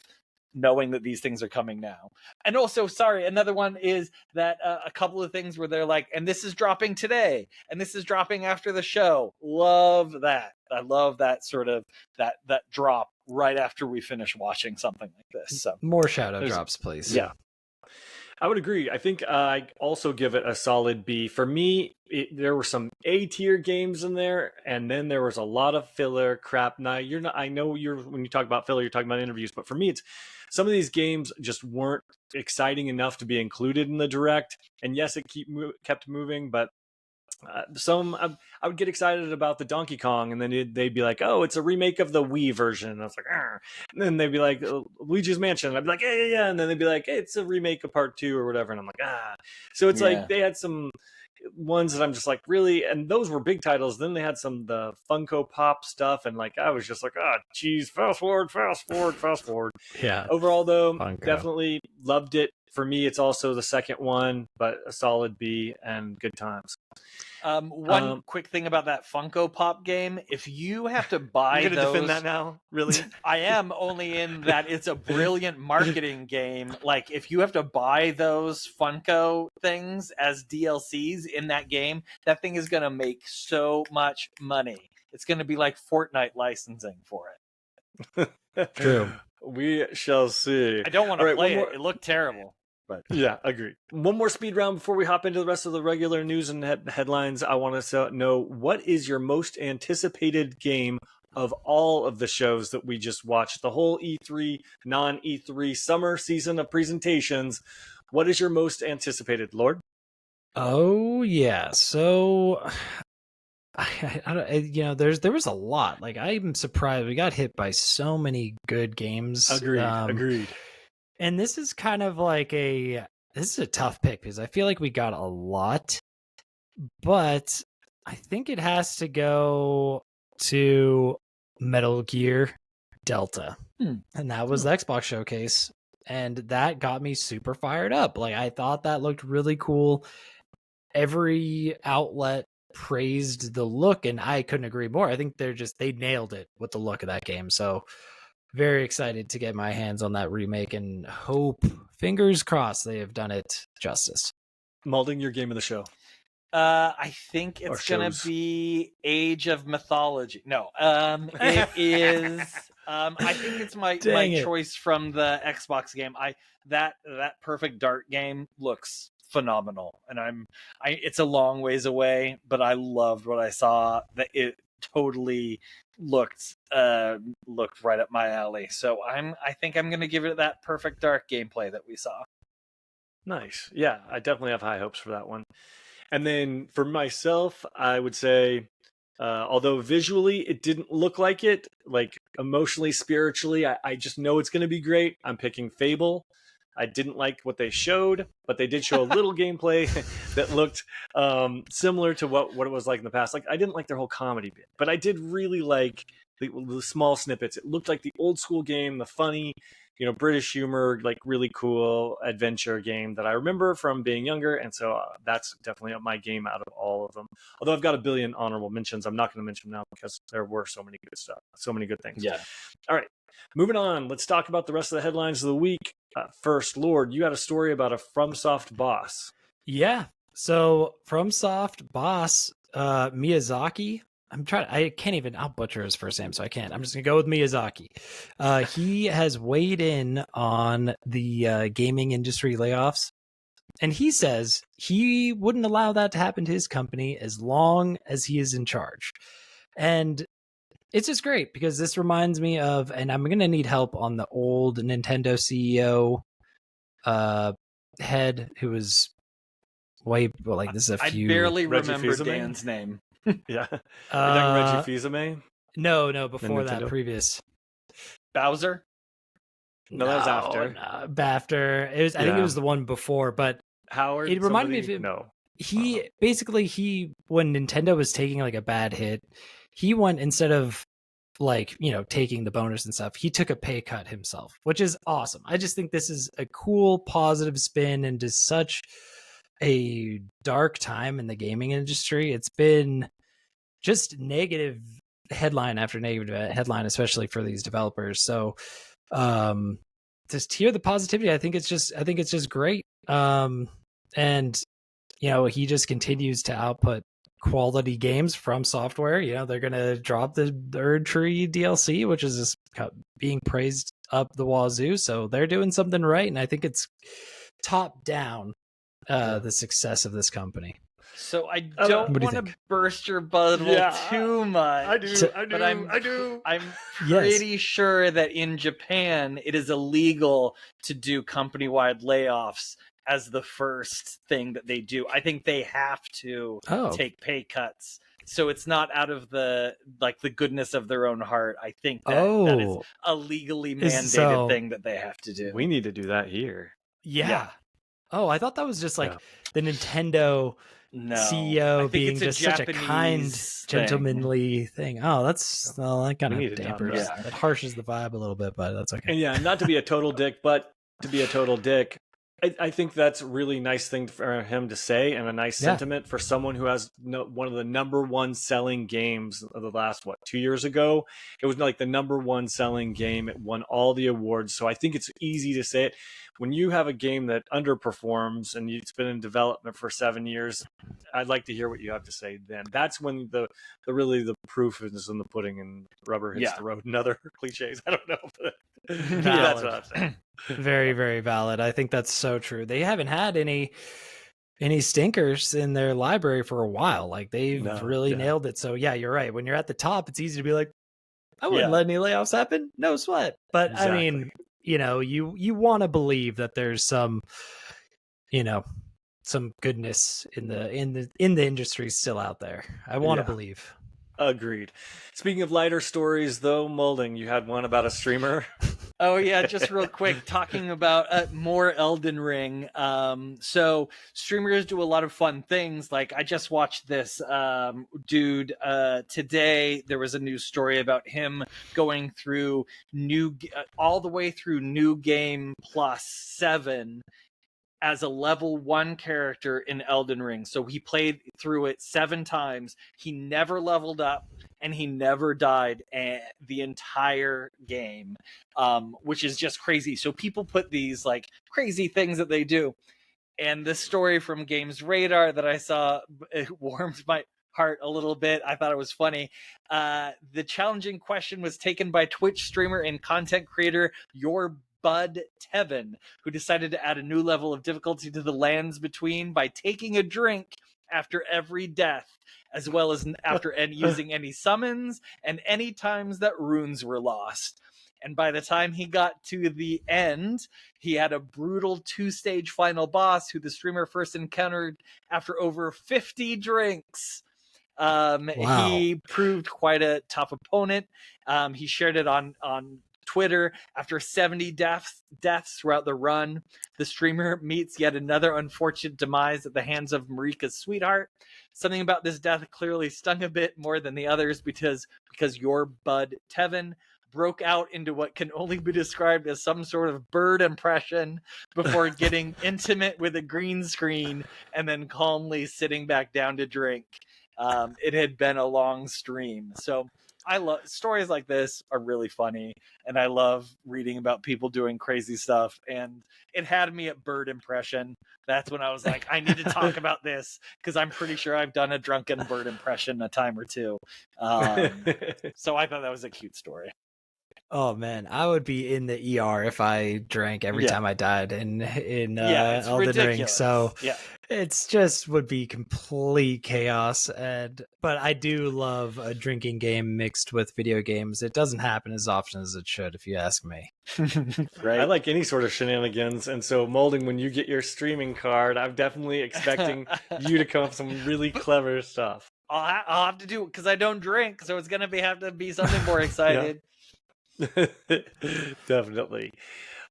knowing that these things are coming now. And also, sorry, another one is that a couple of things where they're like, and this is dropping today, and this is dropping after the show. Love that. I love that sort of that drop right after we finish watching something like this. So More shadow drops, please. Yeah, I would agree. I think I also give it a solid B. For me, there were some A tier games in there, and then there was a lot of filler crap. Now I know when you talk about filler, you're talking about interviews, but for me, it's some of these games just weren't exciting enough to be included in the direct. And yes, it kept moving, but I would get excited about the Donkey Kong, and then they'd be like, "Oh, it's a remake of the Wii version." And I was like, "Arr." And then they'd be like, "Luigi's Mansion." And I'd be like, "Yeah." And then they'd be like, hey, "It's a remake of Part 2 or whatever." And I'm like, "Ah." So it's like they had some ones that I'm just like, really, and those were big titles. Then they had the Funko Pop stuff, and like I was just like, geez, fast forward. Yeah. Overall, though, Funko. definitely loved it. For me, it's also the second one, but a solid B and good times. One quick thing about that Funko Pop game: if you have to buy You're gonna those, defend that now, really? I am, only in that it's a brilliant marketing game. Like if you have to buy those Funko things as DLCs in that game, that thing is gonna make so much money. It's gonna be like Fortnite licensing for it. True. We shall see. I don't want to All right, play one it. more- It looked terrible. But Yeah, agreed. One more speed round before we hop into the rest of the regular news and headlines. I want to know, what is your most anticipated game of all of the shows that we just watched? The whole E3, non-E3 summer season of presentations. What is your most anticipated, Lord? Oh yeah. So I don't, there was a lot. Like I'm surprised we got hit by so many good games. Agreed. And this is kind of like this is a tough pick because I feel like we got a lot, but I think it has to go to Metal Gear Delta. And that was the Xbox showcase. And that got me super fired up. Like I thought that looked really cool. Every outlet praised the look, and I couldn't agree more. I think they nailed it with the look of that game. So very excited to get my hands on that remake and hope, fingers crossed, they have done it justice. Maulding, your game of the show. I think it's gonna be Age of Mythology. No, it is. I think it's my choice from the Xbox game. That Perfect Dart game looks phenomenal, and it's a long ways away, but I loved what I saw. That it totally looked right up my alley. So I think I'm gonna give it that Perfect Dart gameplay that we saw. Nice. Yeah, I definitely have high hopes for that one. And then for myself, I would say, although visually it didn't look like it, like emotionally, spiritually, I just know it's going to be great. I'm picking Fable. I didn't like what they showed, but they did show a little gameplay that looked similar to what it was like in the past. Like, I didn't like their whole comedy bit, but I did really like the small snippets. It looked like the old school game, the funny, British humor, like really cool adventure game that I remember from being younger. And so that's definitely my game out of all of them. Although I've got a billion honorable mentions, I'm not going to mention them now because there were so many good stuff, so many good things. Yeah. All right, moving on. Let's talk about the rest of the headlines of the week. First, Lord, you had a story about a FromSoft boss. Yeah. So FromSoft boss, Miyazaki. I'll butcher his first name, so I can't. I'm just going to go with Miyazaki. He has weighed in on the gaming industry layoffs, and he says he wouldn't allow that to happen to his company as long as he is in charge. And it's just great because this reminds me of, and I'm going to need help on the old Nintendo CEO head who was this is a few. I barely Reggie remember Fils-Aimé? Dan's name. Yeah. Are you talking Reggie Fils-Aimé? No, before that, previous. Bowser? No, that was after. After. It was, I think it was the one before, but Howard? It reminded me of him. No. He when Nintendo was taking like a bad hit, he went, instead of taking the bonus and stuff, he took a pay cut himself, which is awesome. I just think this is a cool, positive spin into such a dark time in the gaming industry. It's been just negative headline after negative headline, especially for these developers. So just hear the positivity. I think it's just great. And he just continues to output quality games from software. They're gonna drop the Third Tree DLC, which is just being praised up the wazoo. So they're doing something right, and I think it's top down the success of this company. So I don't want to burst your bubble too much. I do. But I'm pretty sure that in Japan it is illegal to do company-wide layoffs as the first thing that they do. I think they have to take pay cuts. So it's not out of the goodness of their own heart. I think that is a legally mandated thing that they have to do. We need to do that here. Yeah. Oh, I thought that was just the Nintendo CEO being just such a kind, gentlemanly thing. Oh, that's that kind of dampers. That harshes the vibe a little bit, but that's okay. And not to be a total dick, but to be a total dick. I think that's a really nice thing for him to say, and a nice sentiment for someone who has one of the number one selling games of the last, 2 years ago. It was like the number one selling game. It won all the awards. So I think it's easy to say it. When you have a game that underperforms and it's been in development for 7 years, I'd like to hear what you have to say then. That's when the proof is in the pudding and rubber hits the road and other cliches. I don't know. But that's what I'm saying. Very, very valid. I think that's so true. They haven't had any stinkers in their library for a while. They've really nailed it. So yeah, you're right. When you're at the top, it's easy to be like, I wouldn't let any layoffs happen. No sweat. But exactly. I mean, you want to believe that there's some goodness in the industry still out there. I want to believe. Agreed. Speaking of lighter stories, though, Maulding, you had one about a streamer. Oh yeah, just real quick, talking about more Elden Ring. So streamers do a lot of fun things. Like I just watched this dude today. There was a news story about him going through all the way through New Game Plus 7 as a level 1 character in Elden Ring. So he played through it 7 times. He never leveled up and he never died the entire game, which is just crazy. So people put these like crazy things that they do. And this story from Games Radar that I saw, it warmed my heart a little bit. I thought it was funny. The challenging question was taken by Twitch streamer and content creator Your Bud Tevin, who decided to add a new level of difficulty to the lands between by taking a drink after every death, as well as after using any summons and any times that runes were lost. And by the time he got to the end, he had a brutal 2-stage final boss who the streamer first encountered after over 50 drinks. Wow. He proved quite a tough opponent. He shared it on Twitter. After 70 deaths throughout the run, the streamer meets yet another unfortunate demise at the hands of Marika's sweetheart. Something about this death clearly stung a bit more than the others because Your Bud Tevin broke out into what can only be described as some sort of bird impression before getting intimate with a green screen and then calmly sitting back down to drink. It had been a long stream. So I love stories like this are really funny, and I love reading about people doing crazy stuff. And it had me at bird impression. That's when I was like, I need to talk about this because I'm pretty sure I've done a drunken bird impression a time or two. So I thought that was a cute story. Oh man, I would be in the ER if I drank every time I died in Elden Ring. So it's just would be complete chaos. But I do love a drinking game mixed with video games. It doesn't happen as often as it should, if you ask me. Right. I like any sort of shenanigans, and so Maulding, when you get your streaming card, I'm definitely expecting you to come up with some really clever stuff. I'll have to do it because I don't drink, so it's gonna have to be something more excited. Definitely.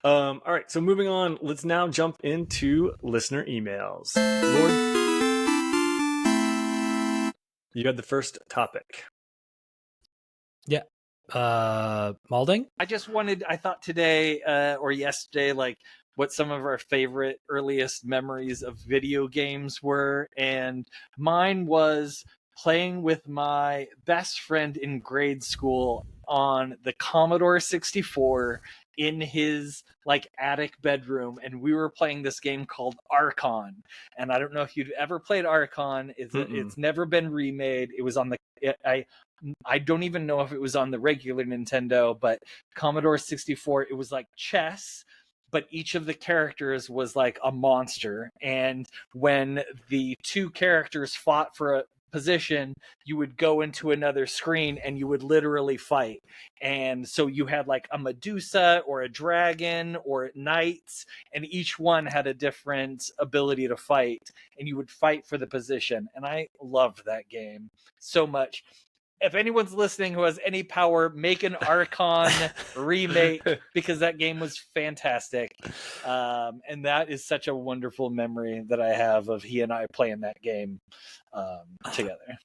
All right, so moving on, let's now jump into listener emails. Lord, you had the first topic. Yeah. Maulding? I thought today or yesterday, like what some of our favorite earliest memories of video games were, and mine was playing with my best friend in grade school on the Commodore 64 in his like attic bedroom, and we were playing this game called Archon. And I don't know if you've ever played Archon. It's never been remade. It was on I don't even know if it was on the regular Nintendo, but Commodore 64, it was like chess, but each of the characters was like a monster. And when the two characters fought for a position, you would go into another screen and you would literally fight. And so you had like a Medusa or a dragon or knights, and each one had a different ability to fight, and you would fight for the position. And I loved that game so much. If anyone's listening who has any power, make an Archon remake, because that game was fantastic. And that is such a wonderful memory that I have of he and I playing that game together.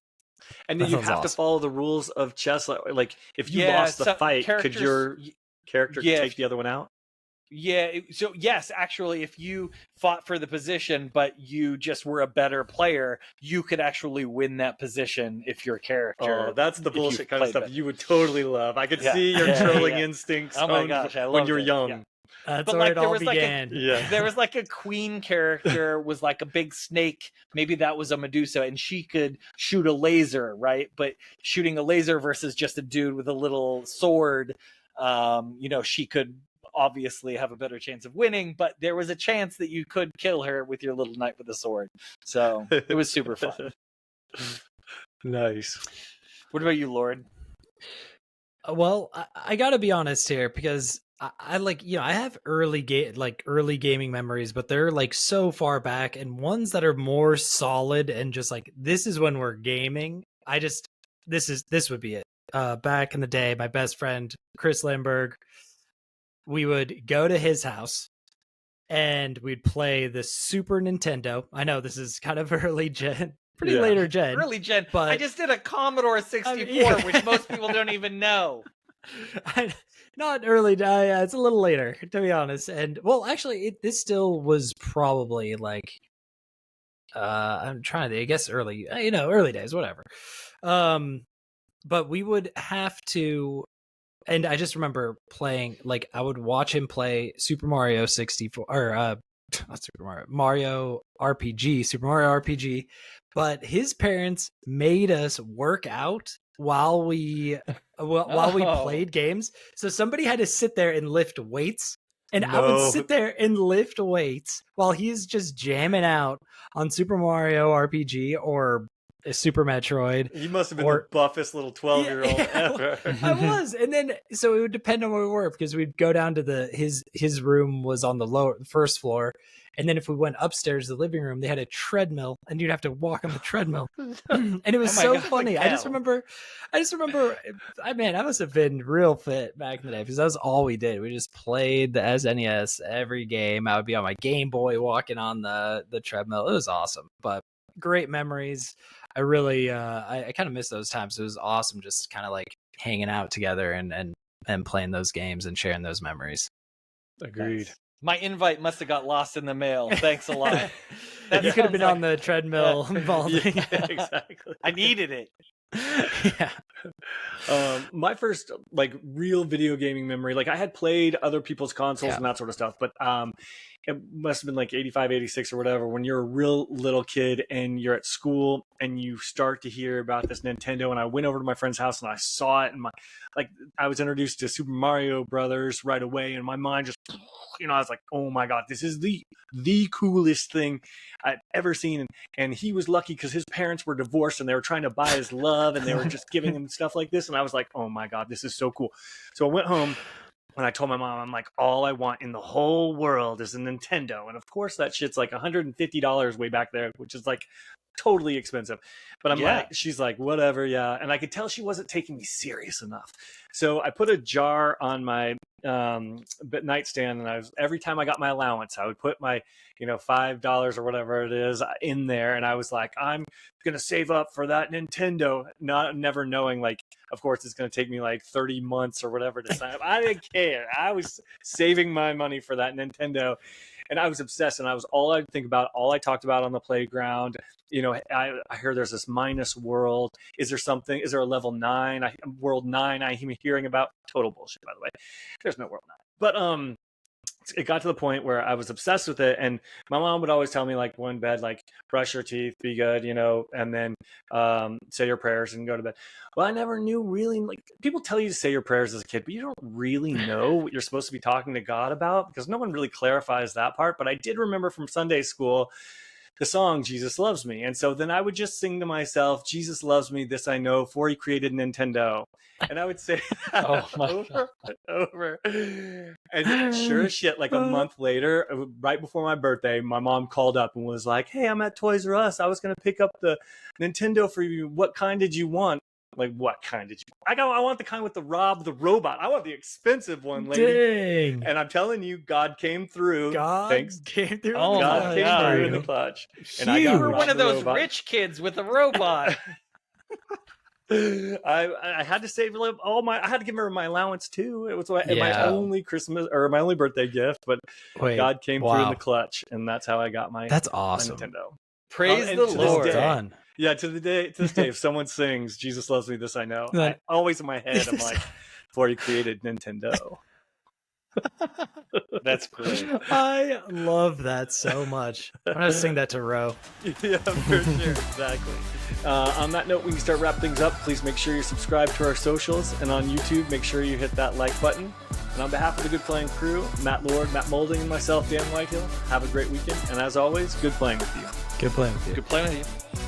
And then you have to follow the rules of chess. Like if you lost the fight, could your character take the other one out? Yeah, so yes, actually, if you fought for the position, but you just were a better player, you could actually win that position if your character... Oh, that's the bullshit kind of stuff you would totally love. I could see your trolling instincts when you were young. Yeah. That's where it all began. There was like a queen character was like a big snake. Maybe that was a Medusa, and she could shoot a laser, right? But shooting a laser versus just a dude with a little sword, she could obviously have a better chance of winning, but there was a chance that you could kill her with your little knight with a sword. So it was super fun. Nice. What about you, Lord? Well, I gotta be honest here, because I like, I have early gaming memories, but they're like so far back, and ones that are more solid and just like, this is when we're gaming. This would be it. Back in the day, my best friend, Chris Limberg, we would go to his house and we'd play the Super Nintendo. I know this is kind of early gen, later gen. Early gen. But I just did a Commodore 64, which most people don't even know. Not early. It's a little later, to be honest. And well, actually, this still was probably like I'm trying to. I guess early. Early days, whatever. But we would have to. And I just remember playing. Like I would watch him play Super Mario 64 or not Super Mario RPG, Super Mario RPG. But his parents made us work out while we played games. So somebody had to sit there and lift weights, and I would sit there and lift weights while he's just jamming out on Super Mario RPG or Super Metroid. You must have been the buffest little 12-year-old ever. I was. And then so it would depend on where we were, because we'd go down to his room was on the first floor. And then if we went upstairs to the living room, they had a treadmill, and you'd have to walk on the treadmill. And it was funny. I just remember, I must have been real fit back in the day, because that was all we did. We just played the SNES every game. I would be on my Game Boy walking on the treadmill. It was awesome, but great memories. I really, I kind of miss those times. It was awesome just kind of like hanging out together and playing those games and sharing those memories. Agreed. Nice. My invite must have got lost in the mail. Thanks a lot. You could have been on the treadmill Maulding. Yeah, exactly. I needed it. Yeah. My first like real video gaming memory, like I had played other people's consoles and that sort of stuff, but it must have been like 85, 86 or whatever, when you're a real little kid and you're at school and you start to hear about this Nintendo. And I went over to my friend's house and I saw it, and I was introduced to Super Mario Brothers right away, and my mind just, I was like, oh my God, this is the coolest thing I've ever seen. And he was lucky because his parents were divorced and they were trying to buy his love, and they were just giving him stuff like this. And I was like, oh my God, this is so cool. So I went home and I told my mom, I'm like, all I want in the whole world is a Nintendo. And of course that shit's like $150 way back there, which is like totally expensive. But I'm like, she's like, whatever. Yeah. And I could tell she wasn't taking me serious enough. So I put a jar on my nightstand, and every time I got my allowance, I would put my, $5 or whatever it is in there. And I was like, I'm going to save up for that Nintendo, never knowing, like, of course, it's going to take me like 30 months or whatever to sign up. I didn't care. I was saving my money for that Nintendo. And I was obsessed, and all I think about, all I talked about on the playground. I hear there's this minus world. Is there a level 9? World 9 I'm hearing about. Total bullshit, by the way. There's no world 9. But it got to the point where I was obsessed with it, and my mom would always tell me, like, go in bed, like, brush your teeth, be good, and then say your prayers and go to bed. Well, I never knew really, like, people tell you to say your prayers as a kid, but you don't really know what you're supposed to be talking to God about, because no one really clarifies that part. But I did remember from Sunday school the song Jesus Loves Me. And so then I would just sing to myself, Jesus loves me, this I know, for he created Nintendo. And I would say that over and over. And sure as shit, like a month later, right before my birthday, my mom called up and was like, hey, I'm at Toys R Us. I was going to pick up the Nintendo for you. What kind did you want? Like, what kind did you? I want the kind with the Rob the robot. I want the expensive one, lady. Dang. And I'm telling you, God came through. Came through. Oh, God came through in the clutch. And I got one of those rich kids with a robot. I had to save I had to give her my allowance too. It was my only Christmas or my only birthday gift, but God came through in the clutch, and that's how I got my. That's awesome. My Nintendo. Praise the Lord. Done. Yeah, to this day, if someone sings "Jesus Loves Me, This I Know," always in my head, I'm like, "Before he created Nintendo." That's great. I love that so much. I'm gonna sing that to Ro. Yeah, for sure, exactly. On that note, we can start wrap things up. Please make sure you're subscribed to our socials, and on YouTube, make sure you hit that like button. And on behalf of the Good Playing crew, Matt Lord, Matt Maulding, and myself, Dan Whitehill, have a great weekend. And as always, good playing with you. Good playing with you. Good playing with you.